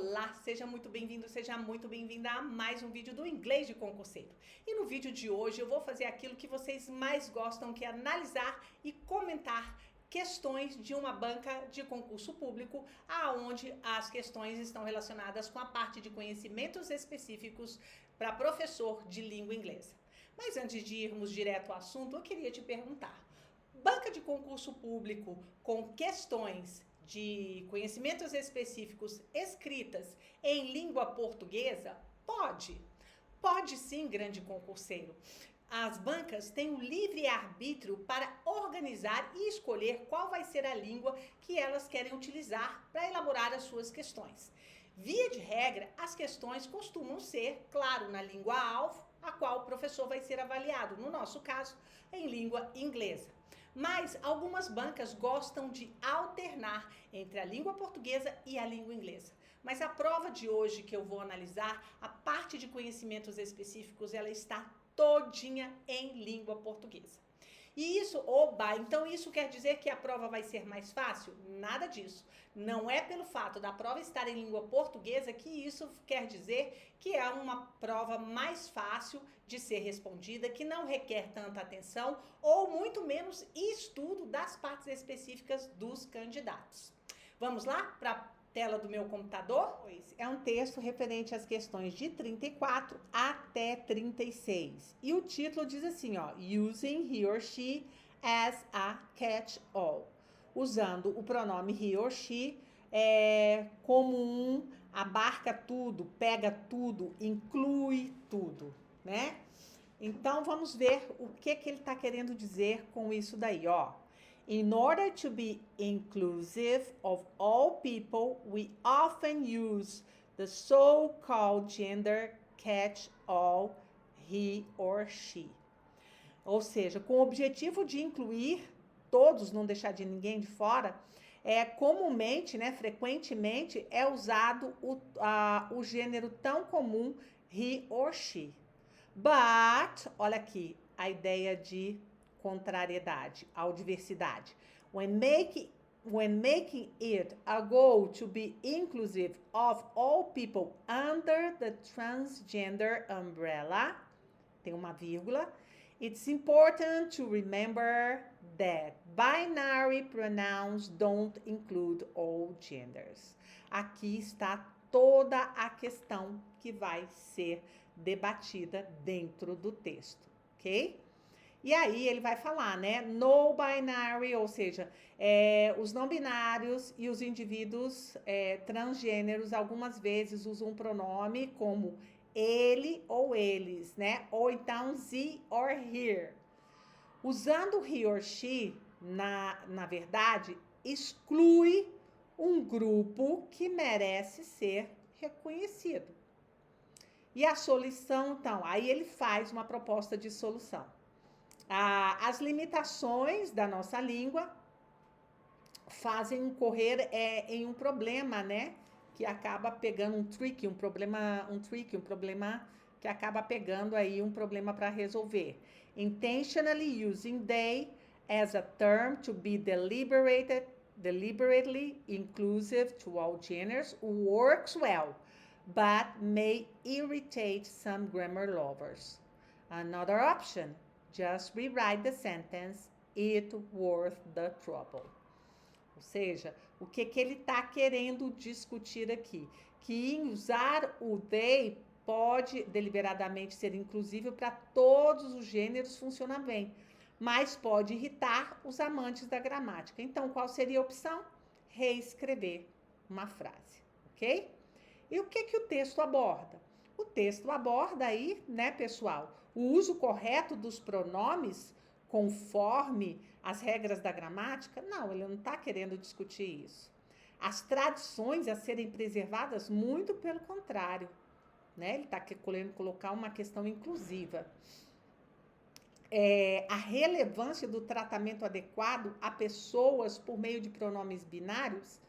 Olá, seja muito bem-vindo, seja muito bem-vinda a mais um vídeo do Inglês de Concurseiro. E no vídeo de hoje eu vou fazer aquilo que vocês mais gostam, que é analisar e comentar questões de uma banca de concurso público, aonde as questões estão relacionadas com a parte de conhecimentos específicos para professor de língua inglesa. Mas antes de irmos direto ao assunto, eu queria te perguntar: banca de concurso público com questões de conhecimentos específicos escritas em língua portuguesa? Pode. Pode sim, grande concurseiro. As bancas têm o livre arbítrio para organizar e escolher qual vai ser a língua que elas querem utilizar para elaborar as suas questões. Via de regra, as questões costumam ser, claro, na língua-alvo, a qual o professor vai ser avaliado, no nosso caso, em língua inglesa. Mas algumas bancas gostam de alternar entre a língua portuguesa e a língua inglesa. Mas a prova de hoje que eu vou analisar, a parte de conhecimentos específicos, ela está todinha em língua portuguesa. E isso, então isso quer dizer que a prova vai ser mais fácil? Nada disso. Não é pelo fato da prova estar em língua portuguesa que isso quer dizer que é uma prova mais fácil de ser respondida, que não requer tanta atenção ou muito menos estudo das partes específicas dos candidatos. Vamos lá para tela do meu computador? É um texto referente às questões de 34 até 36. E o título diz assim, ó, Using he or she as a catch-all. Usando o pronome he or she como abarca tudo, pega tudo, inclui tudo, né? Então, vamos ver o que ele está querendo dizer com isso daí, ó. In order to be inclusive of all people, we often use the so-called gender catch-all, he or she. Ou seja, com o objetivo de incluir todos, não deixar de ninguém de fora, comumente, né, frequentemente, é usado o gênero tão comum he or she. But, olha aqui, a ideia de contrariedade, a diversidade. When making it a goal to be inclusive of all people under the transgender umbrella, tem uma vírgula, it's important to remember that binary pronouns don't include all genders. Aqui está toda a questão que vai ser debatida dentro do texto, ok? E aí ele vai falar, né? No binary, ou seja, os não binários e os indivíduos transgêneros algumas vezes usam um pronome como ele ou eles, né? Ou então ze or her. Usando he or she, na verdade, exclui um grupo que merece ser reconhecido. E a solução, então, aí ele faz uma proposta de solução. As limitações da nossa língua fazem incorrer em um problema, né? Que acaba pegando um problema que acaba pegando aí um problema para resolver. Intentionally using they as a term to be deliberately inclusive to all genders works well, but may irritate some grammar lovers. Another option, just rewrite the sentence, it worth the trouble. Ou seja, o que ele está querendo discutir aqui? Que em usar o they pode deliberadamente ser inclusivo para todos os gêneros, funciona bem, mas pode irritar os amantes da gramática. Então, qual seria a opção? Reescrever uma frase, ok? E o que o texto aborda? O texto aborda aí, né, pessoal, o uso correto dos pronomes conforme as regras da gramática? Não, ele não está querendo discutir isso. As tradições a serem preservadas, muito pelo contrário, né? Ele está querendo colocar uma questão inclusiva. A relevância do tratamento adequado a pessoas por meio de pronomes binários,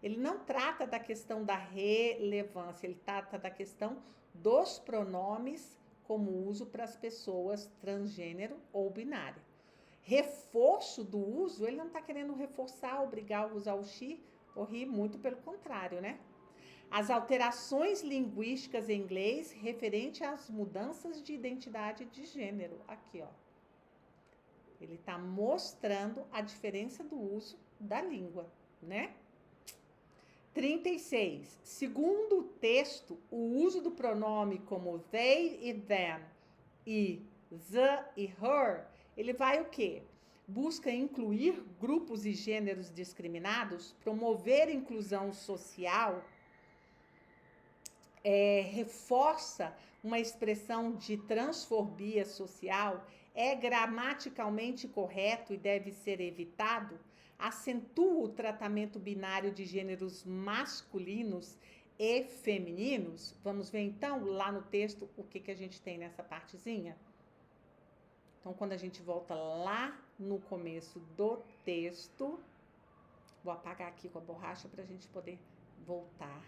ele não trata da questão da relevância, ele trata da questão dos pronomes como uso para as pessoas transgênero ou binário. Reforço do uso, ele não está querendo reforçar, obrigar a usar o she ou he, muito pelo contrário, né? as alterações linguísticas em inglês referente às mudanças de identidade de gênero. Aqui, ó. Ele está mostrando a diferença do uso da língua, né? 36. Segundo o texto, o uso do pronome como they e them e the e her, ele vai o quê? Busca incluir grupos e gêneros discriminados, promover inclusão social, reforça uma expressão de transfobia social, é gramaticalmente correto e deve ser evitado, acentua o tratamento binário de gêneros masculinos e femininos. Vamos ver então lá no texto o que a gente tem nessa partezinha? Então, quando a gente volta lá no começo do texto, vou apagar aqui com a borracha para a gente poder voltar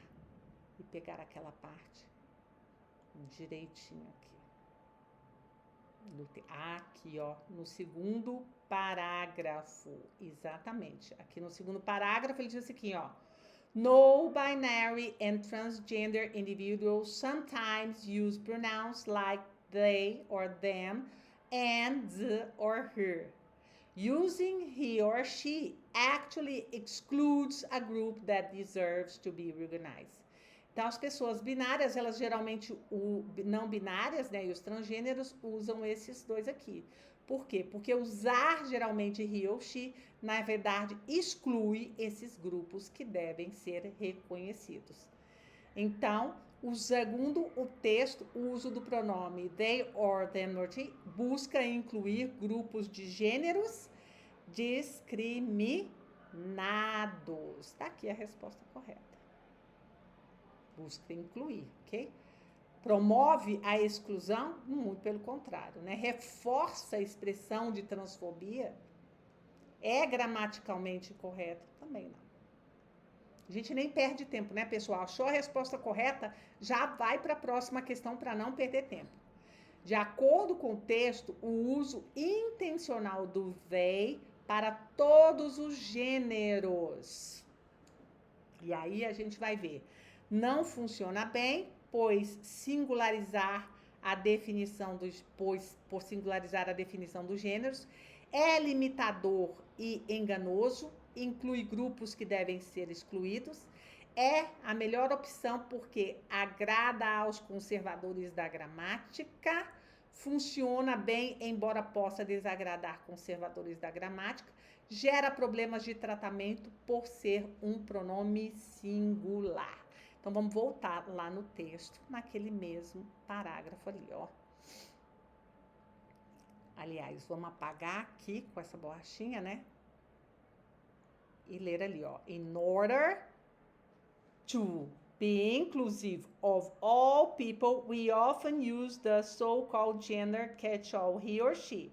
e pegar aquela parte direitinho aqui. Aqui, ó, no segundo parágrafo, exatamente. Aqui no segundo parágrafo ele diz aqui, ó. No binary and transgender individuals sometimes use pronouns like they or them and the or her. Using he or she actually excludes a group that deserves to be recognized. Então, as pessoas binárias, elas geralmente, não binárias, né, e os transgêneros usam esses dois aqui. Por quê? Porque usar geralmente he ou she, na verdade, exclui esses grupos que devem ser reconhecidos. Então, segundo o texto, o uso do pronome they or them or she busca incluir grupos de gêneros discriminados. Está aqui a resposta correta. Busca incluir, ok? Promove a exclusão? Muito pelo contrário, né? Reforça a expressão de transfobia? É gramaticalmente correto? Também não. A gente nem perde tempo, né, pessoal? Achou a resposta correta? Já vai para a próxima questão para não perder tempo. De acordo com o texto, o uso intencional do they para todos os gêneros. E aí a gente vai ver. Não funciona bem, pois por singularizar a definição dos gêneros, é limitador e enganoso, inclui grupos que devem ser excluídos, é a melhor opção porque agrada aos conservadores da gramática, funciona bem, embora possa desagradar conservadores da gramática, gera problemas de tratamento por ser um pronome singular. Então, vamos voltar lá no texto, naquele mesmo parágrafo ali, ó. Aliás, vamos apagar aqui com essa borrachinha, né? E ler ali, ó. In order to be inclusive of all people, we often use the so-called gender catch-all he or she.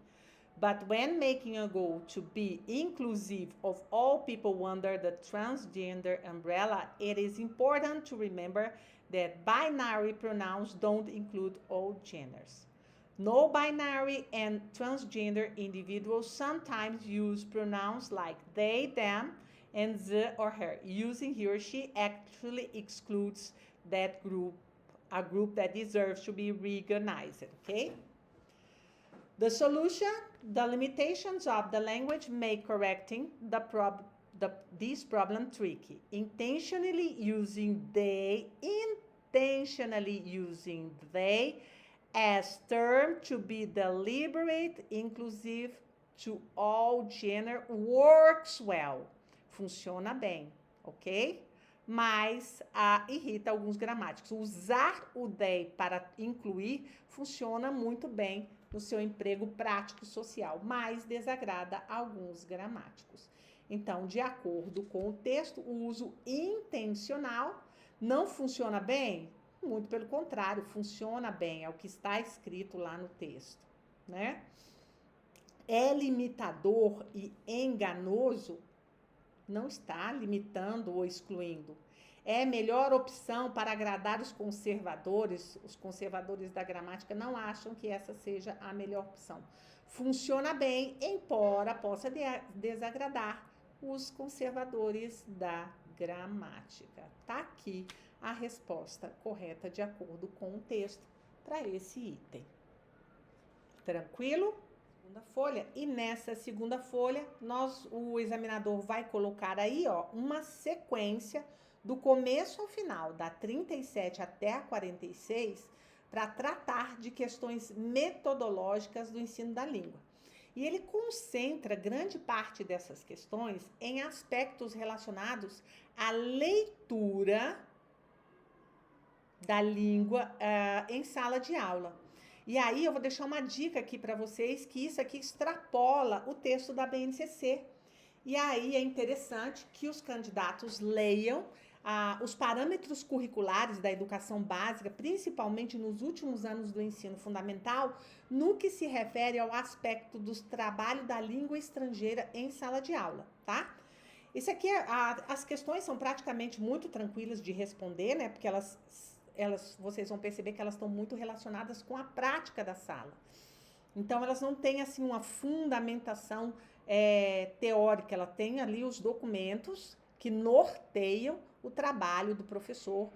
But when making a goal to be inclusive of all people under the transgender umbrella, it is important to remember that binary pronouns don't include all genders. No binary and transgender individuals sometimes use pronouns like they, them, and the or her. Using he or she actually excludes that group, a group that deserves to be recognized, okay? The solution, the limitations of the language make correcting this problem tricky. Intentionally using they as term to be deliberate, inclusive to all gender works well. Funciona bem, ok? Mas irrita alguns gramáticos. Usar o they para incluir funciona muito bem no seu emprego prático social, mas desagrada alguns gramáticos. Então, de acordo com o texto, o uso intencional não funciona bem? Muito pelo contrário, funciona bem, é o que está escrito lá no texto, né? É limitador e enganoso? Não está limitando ou excluindo. É melhor opção para agradar os conservadores da gramática não acham que essa seja a melhor opção. Funciona bem, embora possa desagradar os conservadores da gramática. Tá aqui a resposta correta de acordo com o texto para esse item. Tranquilo? Segunda folha. E nessa segunda folha, o examinador vai colocar aí, ó, uma sequência do começo ao final, da 37 até a 46, para tratar de questões metodológicas do ensino da língua. E ele concentra grande parte dessas questões em aspectos relacionados à leitura da língua em sala de aula. E aí eu vou deixar uma dica aqui para vocês, que isso aqui extrapola o texto da BNCC. E aí é interessante que os candidatos leiam os parâmetros curriculares da educação básica, principalmente nos últimos anos do ensino fundamental, no que se refere ao aspecto do trabalho da língua estrangeira em sala de aula, tá? Isso aqui, as questões são praticamente muito tranquilas de responder, né? Porque vocês vão perceber que elas estão muito relacionadas com a prática da sala. Então, elas não têm, assim, uma fundamentação teórica. Ela tem ali os documentos que norteiam o trabalho do professor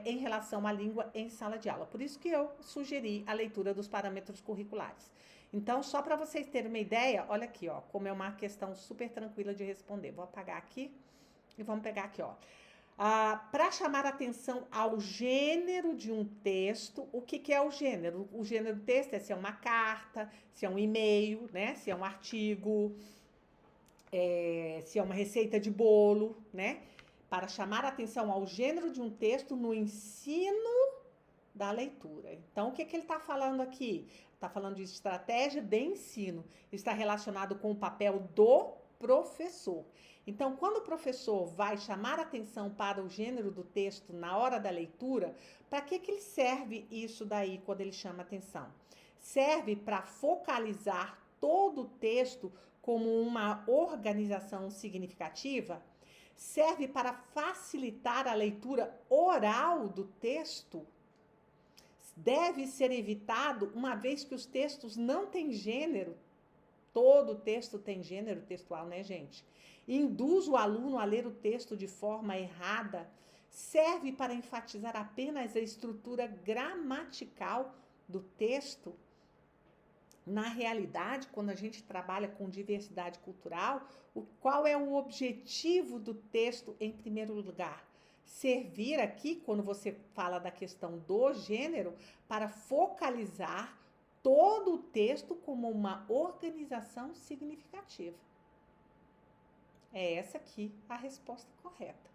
em relação à língua em sala de aula. Por isso que eu sugeri a leitura dos parâmetros curriculares. Então, só para vocês terem uma ideia, olha aqui, ó, como é uma questão super tranquila de responder. Vou apagar aqui e vamos pegar aqui, ó. Para chamar atenção ao gênero de um texto, o que é o gênero? O gênero do texto é se é uma carta, se é um e-mail, né? Se é um artigo, se é uma receita de bolo, né? Para chamar atenção ao gênero de um texto no ensino da leitura. Então, o que ele está falando aqui? Está falando de estratégia de ensino. Está relacionado com o papel do professor. Então, quando o professor vai chamar atenção para o gênero do texto na hora da leitura, para que ele serve isso daí quando ele chama atenção? Serve para focalizar todo o texto como uma organização significativa? Serve para facilitar a leitura oral do texto? Deve ser evitado, uma vez que os textos não têm gênero. Todo texto tem gênero textual, né, gente? Induz o aluno a ler o texto de forma errada. Serve para enfatizar apenas a estrutura gramatical do texto. Na realidade, quando a gente trabalha com diversidade cultural, qual é o objetivo do texto em primeiro lugar? Servir aqui, quando você fala da questão do gênero, para focalizar todo o texto como uma organização significativa. É essa aqui a resposta correta,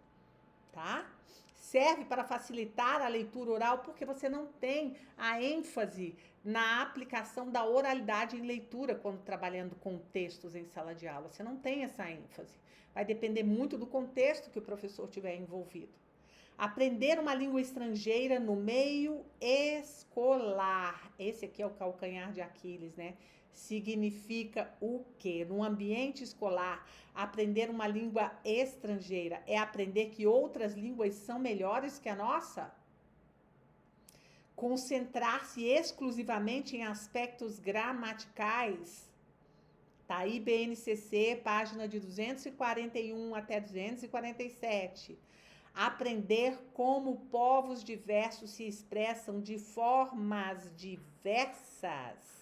tá? Serve para facilitar a leitura oral porque você não tem a ênfase na aplicação da oralidade em leitura quando trabalhando com textos em sala de aula. Você não tem essa ênfase. Vai depender muito do contexto que o professor tiver envolvido. Aprender uma língua estrangeira no meio escolar. Esse aqui é o calcanhar de Aquiles, né? Significa o quê? No ambiente escolar, aprender uma língua estrangeira é aprender que outras línguas são melhores que a nossa? Concentrar-se exclusivamente em aspectos gramaticais? Tá aí BNCC, página de 241 até 247. Aprender como povos diversos se expressam de formas diversas.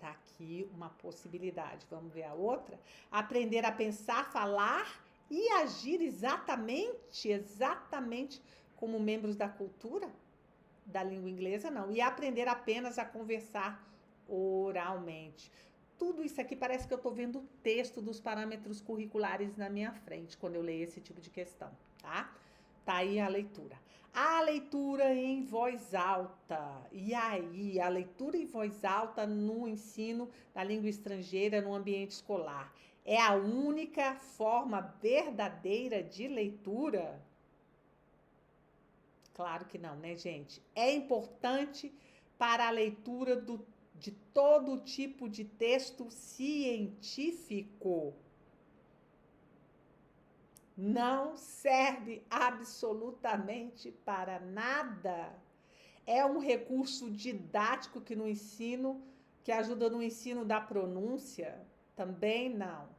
Tá aqui uma possibilidade. Vamos ver a outra. Aprender a pensar, falar e agir exatamente como membros da cultura da língua inglesa, não. E aprender apenas a conversar oralmente. Tudo isso aqui parece que eu estou vendo o texto dos parâmetros curriculares na minha frente, quando eu leio esse tipo de questão, tá? Tá aí a leitura. A leitura em voz alta. E aí, a leitura em voz alta no ensino da língua estrangeira no ambiente escolar. É a única forma verdadeira de leitura? Claro que não, né, gente? É importante para a leitura de todo tipo de texto científico. Não serve absolutamente para nada. É um recurso didático que ajuda no ensino da pronúncia? Também não.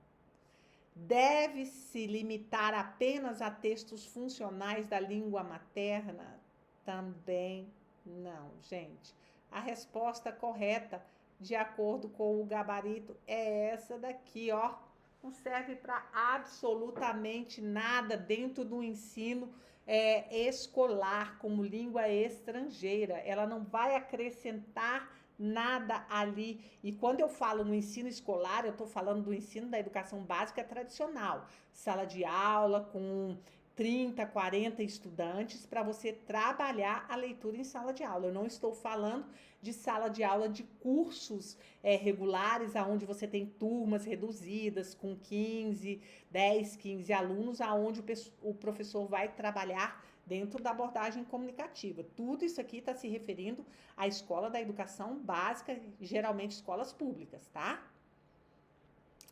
deve se limitar apenas a textos funcionais da língua materna? Também não, gente. A resposta correta, de acordo com o gabarito, é essa daqui, ó. Não serve para absolutamente nada dentro do ensino escolar como língua estrangeira. Ela não vai acrescentar nada ali. E quando eu falo no ensino escolar, eu estou falando do ensino da educação básica tradicional. Sala de aula com 30, 40 estudantes para você trabalhar a leitura em sala de aula. Eu não estou falando de sala de aula de cursos regulares, aonde você tem turmas reduzidas com 15, 10, 15 alunos, aonde o professor vai trabalhar dentro da abordagem comunicativa. Tudo isso aqui está se referindo à escola da educação básica, geralmente escolas públicas, tá?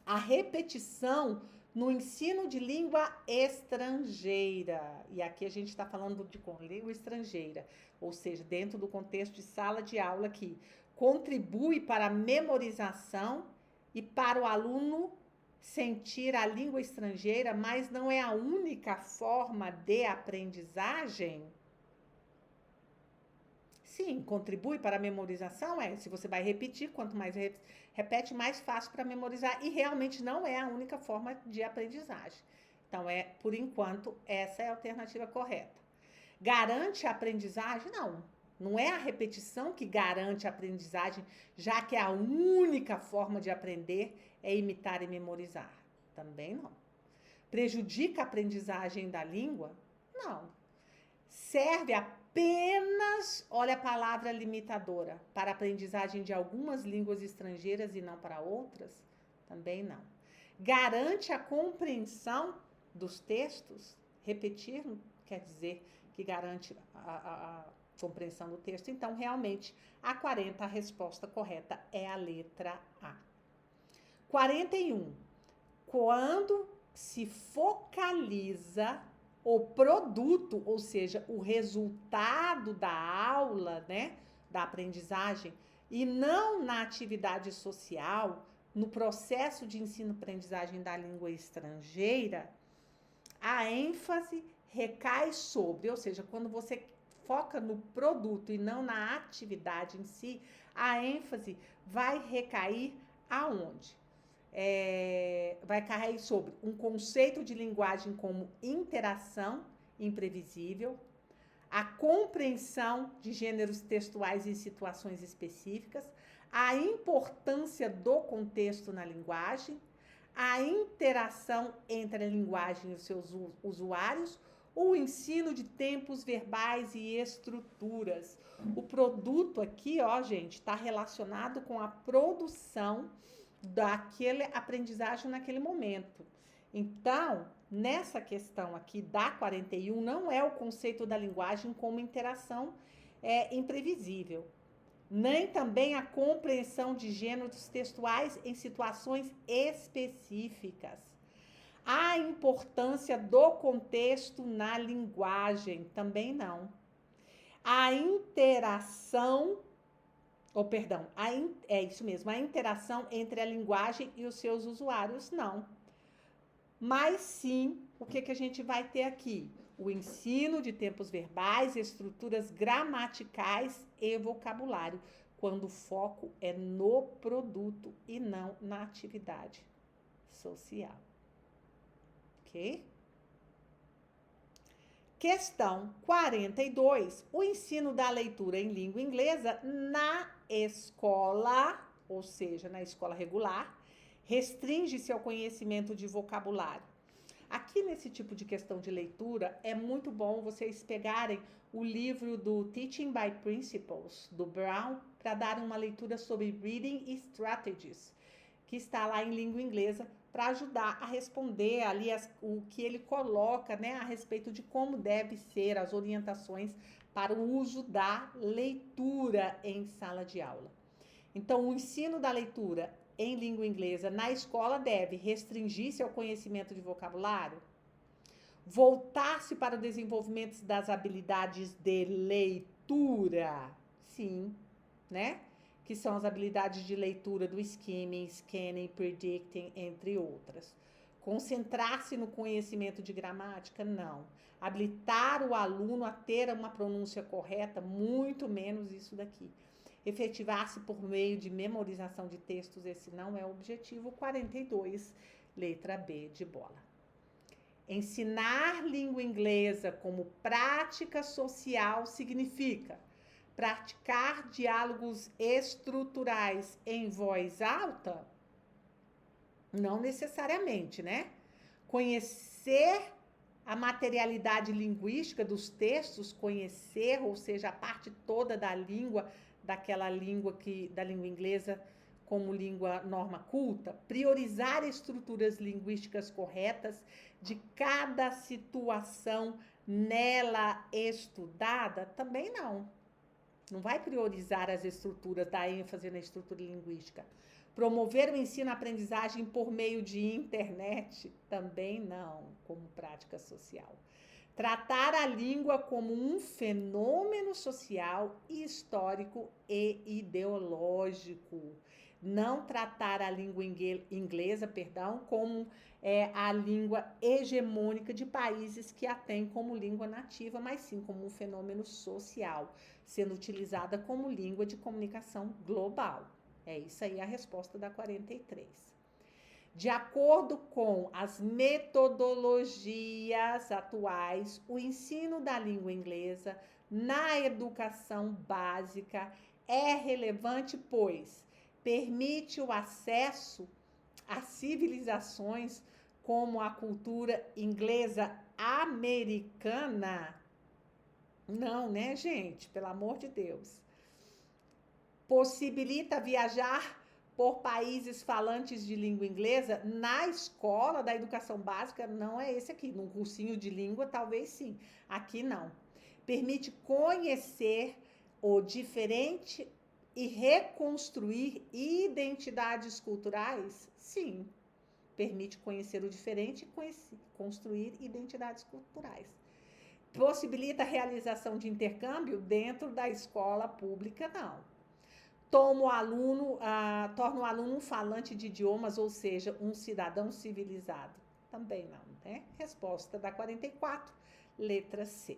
A repetição no ensino de língua estrangeira. E aqui a gente está falando de língua estrangeira, ou seja, dentro do contexto de sala de aula aqui. Contribui para a memorização e para o aluno sentir a língua estrangeira, mas não é a única forma de aprendizagem? Sim, contribui para a memorização, se você vai repetir, quanto mais repete, mais fácil para memorizar, e realmente não é a única forma de aprendizagem. Então, por enquanto, essa é a alternativa correta. Garante a aprendizagem? Não é a repetição que garante a aprendizagem, já que a única forma de aprender é imitar e memorizar. Também não. Prejudica a aprendizagem da língua? Não. Serve apenas, olha a palavra limitadora, para a aprendizagem de algumas línguas estrangeiras e não para outras? Também não. Garante a compreensão dos textos? Repetir quer dizer que garante a compreensão do texto. Então, realmente, a 40, a resposta correta é a letra A. 41. Quando se focaliza o produto, ou seja, o resultado da aula, né, da aprendizagem, e não na atividade social, no processo de ensino-aprendizagem da língua estrangeira, a ênfase recai sobre, ou seja, quando você foca no produto e não na atividade em si, a ênfase vai recair aonde? Vai cair sobre um conceito de linguagem como interação imprevisível, a compreensão de gêneros textuais em situações específicas, a importância do contexto na linguagem, a interação entre a linguagem e os seus usuários, o ensino de tempos verbais e estruturas. O produto aqui, ó, gente, está relacionado com a produção daquele aprendizagem naquele momento. Então, nessa questão aqui da 41, não é o conceito da linguagem como interação imprevisível, nem também a compreensão de gêneros textuais em situações específicas. A importância do contexto na linguagem, também não. A interação a interação entre a linguagem e os seus usuários, não. Mas sim, o que a gente vai ter aqui? O ensino de tempos verbais, estruturas gramaticais e vocabulário, quando o foco é no produto e não na atividade social. Ok? Questão 42. O ensino da leitura em língua inglesa na escola, ou seja, na escola regular, restringe-se ao conhecimento de vocabulário. Aqui nesse tipo de questão de leitura, é muito bom vocês pegarem o livro do Teaching by Principles, do Brown, para dar uma leitura sobre Reading Strategies, que está lá em língua inglesa, para ajudar a responder ali o que ele coloca, né, a respeito de como deve ser as orientações para o uso da leitura em sala de aula. Então, o ensino da leitura em língua inglesa na escola deve restringir-se ao conhecimento de vocabulário, voltar-se para o desenvolvimento das habilidades de leitura, sim, né? Que são as habilidades de leitura do skimming, scanning, predicting, entre outras. Concentrar-se no conhecimento de gramática? Não. Habilitar o aluno a ter uma pronúncia correta? Muito menos isso daqui. Efetivar-se por meio de memorização de textos? Esse não é o objetivo. 42, letra B de bola. Ensinar língua inglesa como prática social significa praticar diálogos estruturais em voz alta? Não necessariamente, né? Conhecer a materialidade linguística dos textos, conhecer, ou seja, a parte toda da língua, daquela língua da língua inglesa como língua norma culta, priorizar estruturas linguísticas corretas de cada situação nela estudada, também não. Não vai priorizar as estruturas, dar ênfase na estrutura linguística. Promover o ensino-aprendizagem por meio de internet? Também não, como prática social. Tratar a língua como um fenômeno social, histórico e ideológico. Não tratar a língua inglesa, como a língua hegemônica de países que a têm como língua nativa, mas sim como um fenômeno social, sendo utilizada como língua de comunicação global. É isso aí a resposta da 43. De acordo com as metodologias atuais, o ensino da língua inglesa na educação básica é relevante, pois permite o acesso a civilizações como a cultura inglesa americana. Não, né, gente? Pelo amor de Deus. Possibilita viajar por países falantes de língua inglesa na escola da educação básica? Não é esse aqui. Num cursinho de língua, talvez sim. Aqui não. Permite conhecer o diferente e reconstruir identidades culturais? Sim. Permite conhecer o diferente e construir identidades culturais. Possibilita a realização de intercâmbio dentro da escola pública? Não. Torna o aluno um falante de idiomas, ou seja, um cidadão civilizado? Também não, né? Resposta da 44, letra C.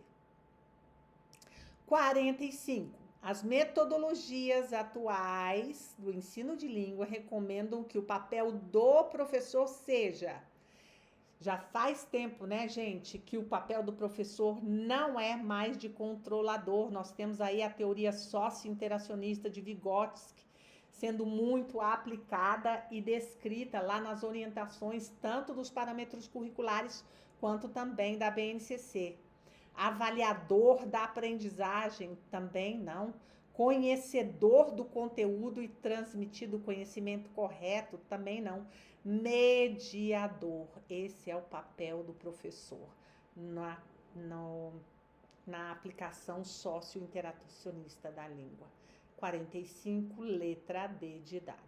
45. As metodologias atuais do ensino de língua recomendam que o papel do professor seja... Já faz tempo, né, gente, que o papel do professor não é mais de controlador. Nós temos aí a teoria socio-interacionista de Vygotsky sendo muito aplicada e descrita lá nas orientações, tanto dos parâmetros curriculares quanto também da BNCC. Avaliador da aprendizagem, também não. Conhecedor do conteúdo e transmitido o conhecimento correto, também não. Mediador, esse é o papel do professor na aplicação socio-interacionista da língua. 45, letra D de dado.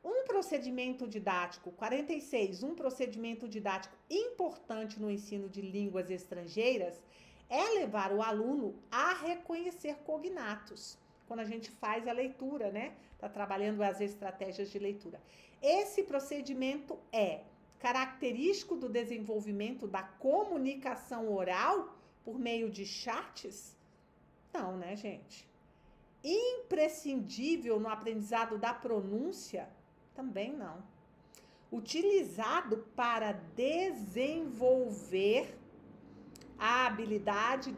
Um procedimento didático, 46, um procedimento didático importante no ensino de línguas estrangeiras é levar o aluno a reconhecer cognatos. Quando a gente faz a leitura, né? Tá trabalhando as estratégias de leitura. Esse procedimento é característico do desenvolvimento da comunicação oral por meio de chats? Não, né, gente? Imprescindível no aprendizado da pronúncia? Também não. Utilizado para desenvolver a habilidade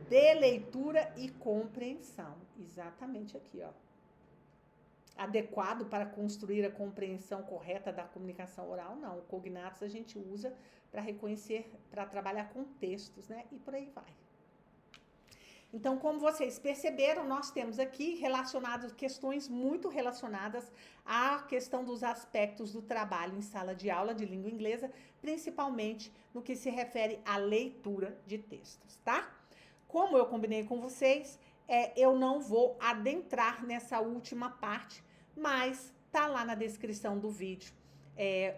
de leitura e compreensão. Exatamente aqui, ó. Adequado para construir a compreensão correta da comunicação oral? Não. O cognatos a gente usa para reconhecer, para trabalhar com textos, né? E por aí vai. Então, como vocês perceberam, nós temos aqui questões muito relacionadas à questão dos aspectos do trabalho em sala de aula de língua inglesa, principalmente no que se refere à leitura de textos, tá? Como eu combinei com vocês, eu não vou adentrar nessa última parte, mas tá lá na descrição do vídeo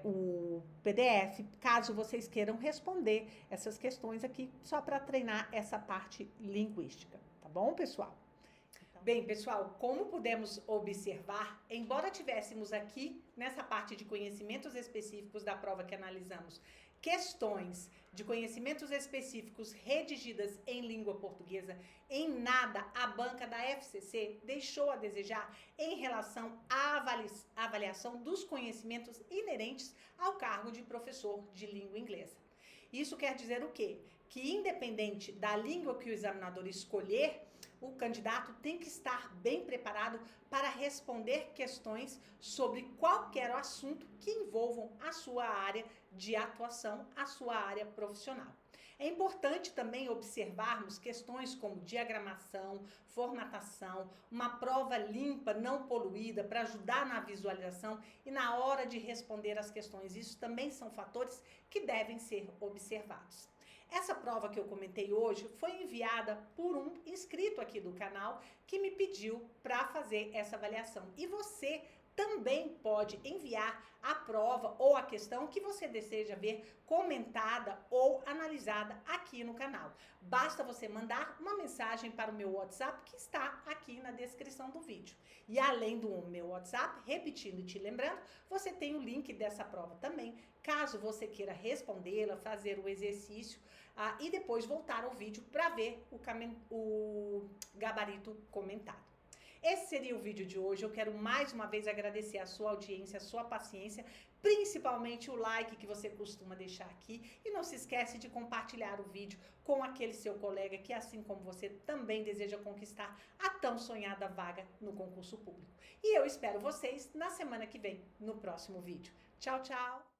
o PDF, caso vocês queiram responder essas questões aqui, só para treinar essa parte linguística, tá bom, pessoal? Bem, pessoal, como pudemos observar, embora tivéssemos aqui, nessa parte de conhecimentos específicos da prova que analisamos, questões de conhecimentos específicos redigidas em língua portuguesa, em nada a banca da FCC deixou a desejar em relação à avaliação dos conhecimentos inerentes ao cargo de professor de língua inglesa. Isso quer dizer o quê? Que independente da língua que o examinador escolher, o candidato tem que estar bem preparado para responder questões sobre qualquer assunto que envolvam a sua área de atuação, a sua área profissional. É importante também observarmos questões como diagramação, formatação, uma prova limpa, não poluída, para ajudar na visualização e na hora de responder as questões. Isso também são fatores que devem ser observados. Essa prova que eu comentei hoje foi enviada por um inscrito aqui do canal que me pediu para fazer essa avaliação. E você também pode enviar a prova ou a questão que você deseja ver comentada ou analisada aqui no canal. Basta você mandar uma mensagem para o meu WhatsApp que está aqui na descrição do vídeo. E além do meu WhatsApp, repetindo e te lembrando, você tem o link dessa prova também, caso você queira respondê-la, fazer o exercício e depois voltar ao vídeo para ver o gabarito comentado. Esse seria o vídeo de hoje. Eu quero mais uma vez agradecer a sua audiência, a sua paciência, principalmente o like que você costuma deixar aqui. E não se esquece de compartilhar o vídeo com aquele seu colega que, assim como você, também deseja conquistar a tão sonhada vaga no concurso público. E eu espero vocês na semana que vem, no próximo vídeo. Tchau, tchau!